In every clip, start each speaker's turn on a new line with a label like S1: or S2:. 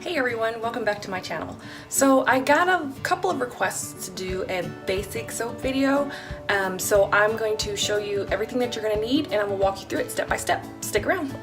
S1: Hey everyone, welcome back to my channel. So I got a couple of requests to do a basic soap video, so I'm going to show you everything that you're going to need and I'm going to walk you through it step by step. Stick around.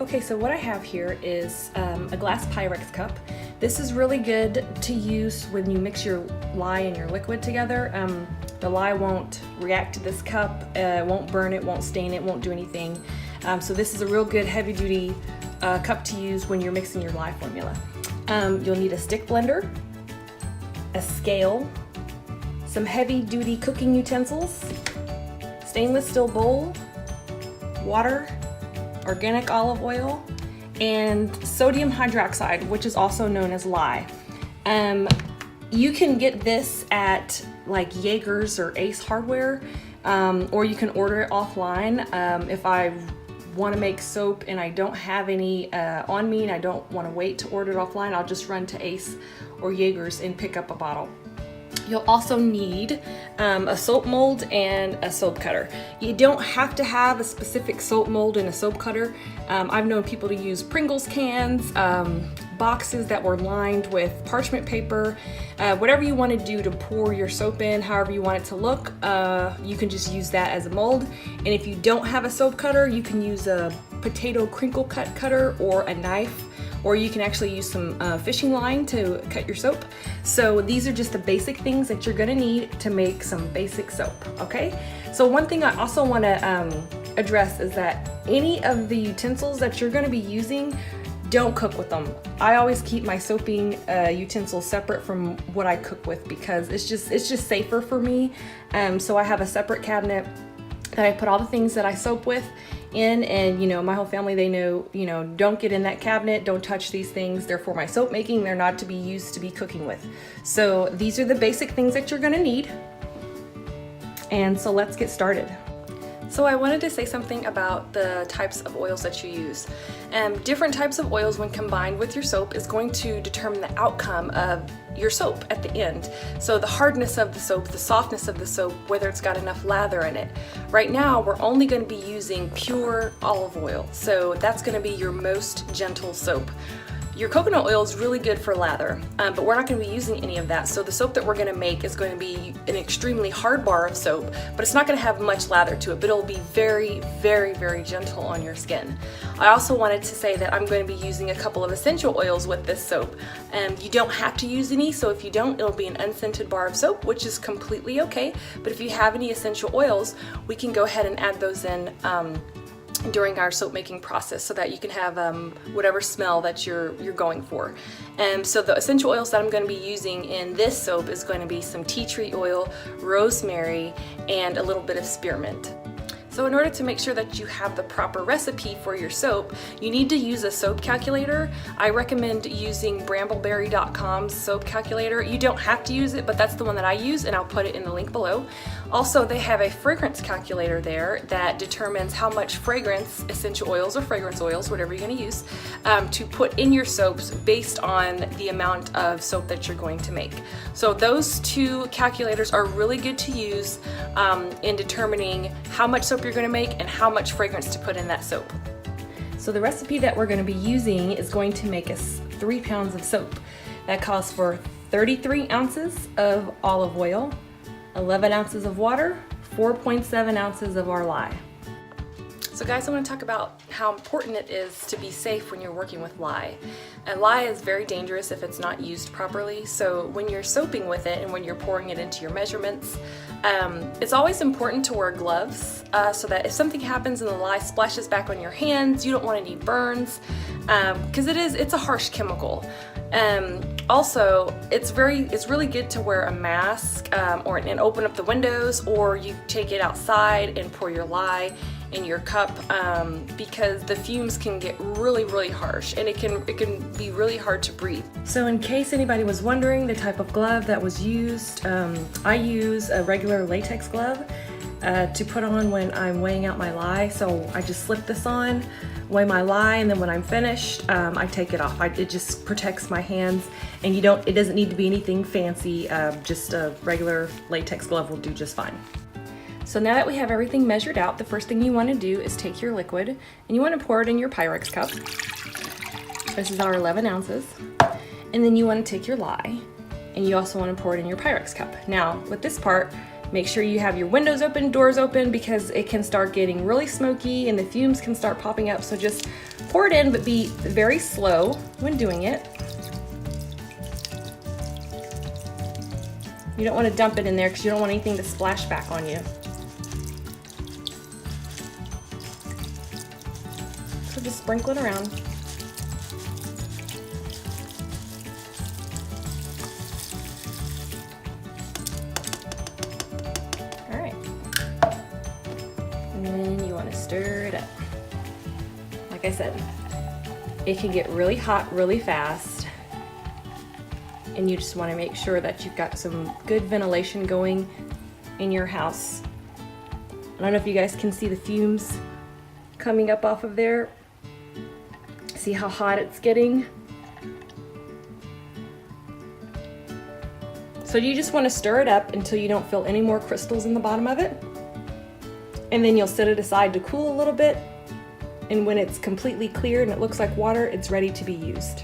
S1: Okay, so what I have here is a glass Pyrex cup. This is really good to use when you mix your lye and your liquid together. The lye won't react to this cup, won't burn it, won't stain it, won't do anything. So this is a real good heavy duty cup to use when you're mixing your lye formula. You'll need a stick blender, a scale, some heavy duty cooking utensils, stainless steel bowl, water, organic olive oil, and sodium hydroxide, which is also known as lye. You can get this at like Jaeger's or Ace Hardware, or you can order it offline. If I want to make soap and I don't have any on me and I don't want to wait to order it offline, I'll just run to Ace or Jaeger's and pick up a bottle. You'll also need a soap mold and a soap cutter. You don't have to have a specific soap mold and a soap cutter. I've known people to use Pringles cans, boxes that were lined with parchment paper, whatever you want to do to pour your soap in, however you want it to look, you can just use that as a mold. And if you don't have a soap cutter, you can use a potato crinkle cut cutter or a knife, or you can actually use some fishing line to cut your soap. So these are just the basic things that you're gonna need to make some basic soap, okay? So one thing I also wanna address is that any of the utensils that you're gonna be using, don't cook with them. I always keep my soaping utensils separate from what I cook with because it's just safer for me. So I have a separate cabinet that I put all the things that I soap with in, and you know, my whole family, they know, you know, don't get in that cabinet, don't touch these things. They're for my soap making, they're not to be used to be cooking with. So these are the basic things that you're gonna need. And so let's get started. So I wanted to say something about the types of oils that you use. Different types of oils when combined with your soap is going to determine the outcome of your soap at the end. So the hardness of the soap, the softness of the soap, whether it's got enough lather in it. Right now we're only going to be using pure olive oil, so that's going to be your most gentle soap. Your coconut oil is really good for lather, but we're not going to be using any of that. So the soap that we're going to make is going to be an extremely hard bar of soap, but it's not going to have much lather to it, but it'll be very, very, very gentle on your skin. I also wanted to say that I'm going to be using a couple of essential oils with this soap. You don't have to use any, so if you don't, it'll be an unscented bar of soap, which is completely okay. But if you have any essential oils, we can go ahead and add those in during our soap making process so that you can have whatever smell that you're going for. So the essential oils that I'm going to be using in this soap is going to be some tea tree oil, rosemary, and a little bit of spearmint. So in order to make sure that you have the proper recipe for your soap, you need to use a soap calculator. I recommend using brambleberry.com's soap calculator. You don't have to use it, but that's the one that I use, and I'll put it in the link below. Also, they have a fragrance calculator there that determines how much fragrance, essential oils or fragrance oils, whatever you're going to use, to put in your soaps based on the amount of soap that you're going to make. So those two calculators are really good to use in determining how much soap you're going to make and how much fragrance to put in that soap. So the recipe that we're going to be using is going to make us 3 pounds of soap. That calls for 33 ounces of olive oil, 11 ounces of water, 4.7 ounces of our lye. So guys, I want to talk about how important it is to be safe when you're working with lye. And lye is very dangerous if it's not used properly. So when you're soaping with it and when you're pouring it into your measurements, it's always important to wear gloves so that if something happens and the lye splashes back on your hands, you don't want any burns, because it's a harsh chemical. Also, it's really good to wear a mask and open up the windows, or you take it outside and pour your lye in your cup, because the fumes can get really, really harsh, and it can be really hard to breathe. So in case anybody was wondering the type of glove that was used, I use a regular latex glove to put on when I'm weighing out my lye. So I just slip this on, weigh my lye, and then when I'm finished, I take it off. It just protects my hands, and it doesn't need to be anything fancy. Just a regular latex glove will do just fine. So now that we have everything measured out, the first thing you want to do is take your liquid and you want to pour it in your Pyrex cup. This is our 11 ounces. And then you want to take your lye, and you also want to pour it in your Pyrex cup. Now, with this part, make sure you have your windows open, doors open, because it can start getting really smoky and the fumes can start popping up. So just pour it in, but be very slow when doing it. You don't want to dump it in there because you don't want anything to splash back on you. So just sprinkle it around. All right. And then you want to stir it up. Like I said, it can get really hot really fast, and you just want to make sure that you've got some good ventilation going in your house. I don't know if you guys can see the fumes coming up off of there. See how hot it's getting? So you just want to stir it up until you don't feel any more crystals in the bottom of it. And then you'll set it aside to cool a little bit. And when it's completely clear and it looks like water, it's ready to be used.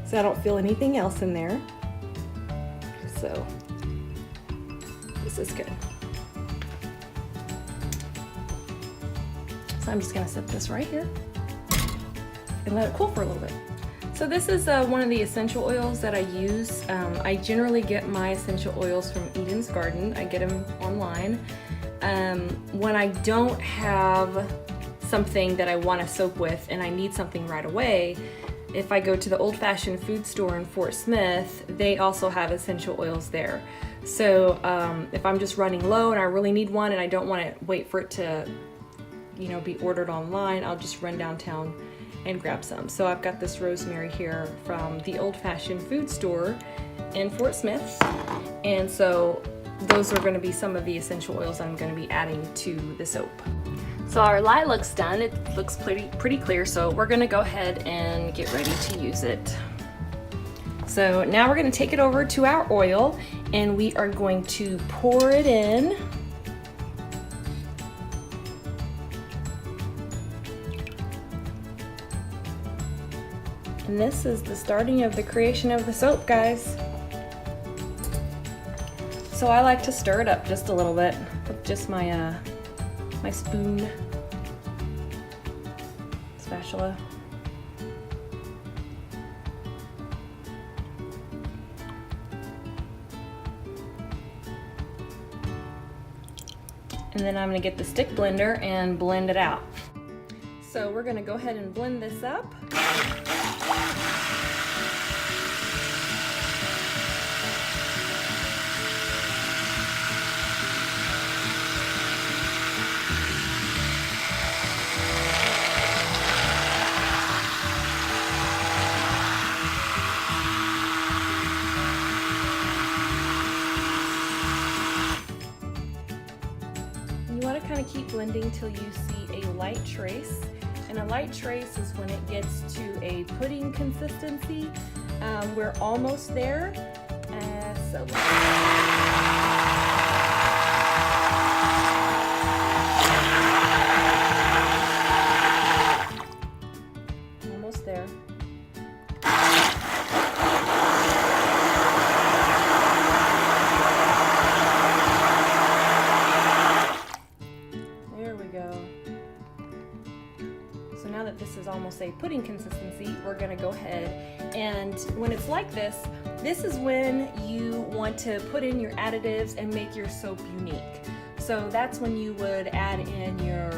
S1: So I don't feel anything else in there. So this is good. So I'm just gonna set this right here and let it cool for a little bit. So this is one of the essential oils that I use. I generally get my essential oils from Eden's Garden. I get them online. When I don't have something that I want to soak with and I need something right away, if I go to the Old Fashioned Food Store in Fort Smith, they also have essential oils there. So if I'm just running low and I really need one and I don't want to wait for it to, you know, be ordered online, I'll just run downtown and grab some. So I've got this rosemary here from the Old Fashioned Food Store in Fort Smith, and so those are going to be some of the essential oils I'm going to be adding to the soap. So our lye looks done. It looks pretty clear, so we're going to go ahead and get ready to use it. So now we're going to take it over to our oil, and we are going to pour it in. And this is the starting of the creation of the soap, guys. So I like to stir it up just a little bit with just my my spoon, spatula. And then I'm going to get the stick blender and blend it out. So we're going to go ahead and blend this up. You want to kind of keep blending till you see a light trace. And a light trace is when it gets to a pudding consistency. We're almost there. So almost there. There we go. So now that this is almost a pudding consistency, we're going to go ahead, and when it's like this, this is when you want to put in your additives and make your soap unique. So that's when you would add in your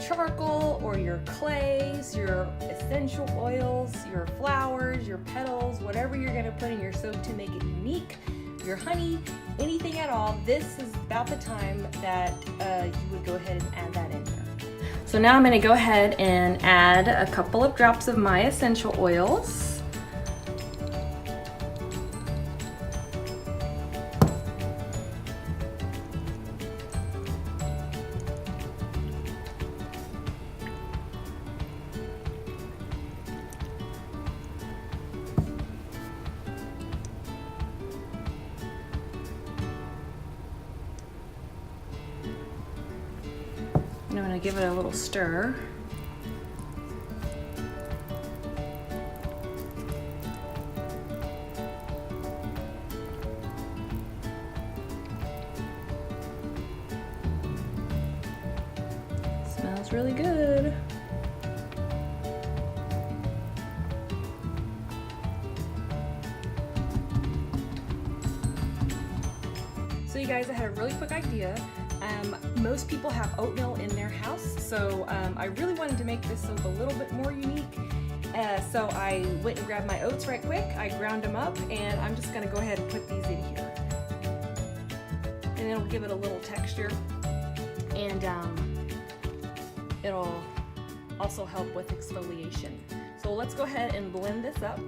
S1: charcoal or your clays, your essential oils, your flowers, your petals, whatever you're going to put in your soap to make it unique, your honey, anything at all. This is about the time that you would go ahead and add that in here. So now I'm going to go ahead and add a couple of drops of my essential oils. I'm going to give it a little stir. Smells really good. So you guys, I had a really quick idea. Most people have oatmeal in their house, so I really wanted to make this soap a little bit more unique. So I went and grabbed my oats right quick. I ground them up, and I'm just going to go ahead and put these in here. And it'll give it a little texture, and it'll also help with exfoliation. So let's go ahead and blend this up.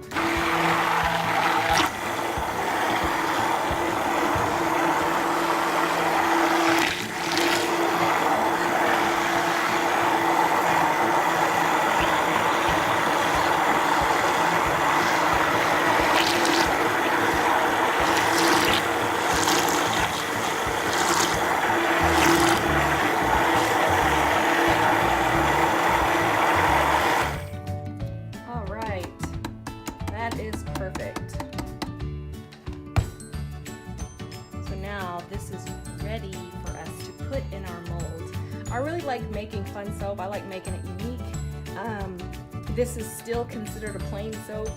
S1: That is perfect. So now this is ready for us to put in our mold. I really like making fun soap. I like making it unique. This is still considered a plain soap.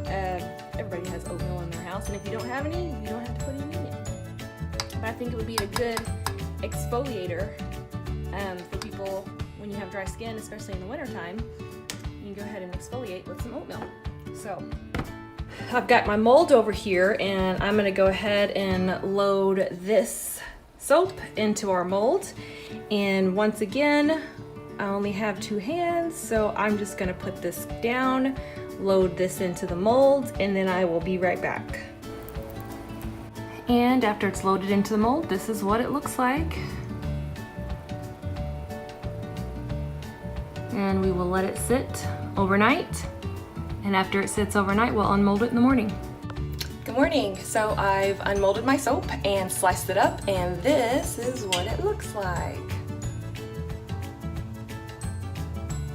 S1: Everybody has oatmeal in their house, and if you don't have any, you don't have to put any in it. But I think it would be a good exfoliator for people when you have dry skin, especially in the wintertime. You can go ahead and exfoliate with some oatmeal. So I've got my mold over here, and I'm going to go ahead and load this soap into our mold. And once again, I only have 2 hands, so I'm just going to put this down, load this into the mold, and then I will be right back. And after it's loaded into the mold, this is what it looks like. And we will let it sit overnight. And after it sits overnight, we'll unmold it in the morning. Good morning. So I've unmolded my soap and sliced it up, and this is what it looks like.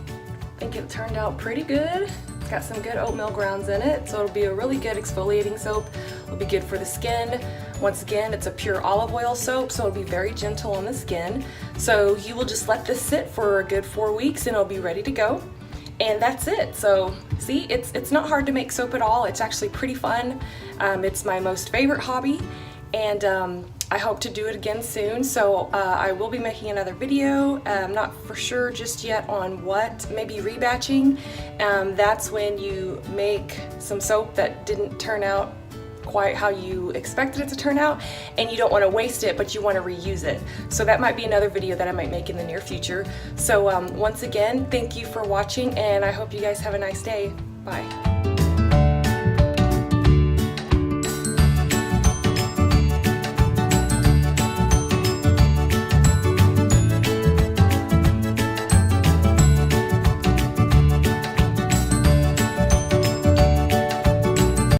S1: I think it turned out pretty good. It's got some good oatmeal grounds in it, so it'll be a really good exfoliating soap. It'll be good for the skin. Once again, it's a pure olive oil soap, so it'll be very gentle on the skin. So you will just let this sit for a good 4 weeks, and it'll be ready to go. And that's it. So see, it's not hard to make soap at all. It's actually pretty fun. It's my most favorite hobby, and I hope to do it again soon. So I will be making another video. I'm not for sure just yet on what, maybe rebatching. That's when you make some soap that didn't turn out quite how you expected it to turn out, and you don't want to waste it, but you want to reuse it. So that might be another video that I might make in the near future. So once again, thank you for watching, and I hope you guys have a nice day. Bye.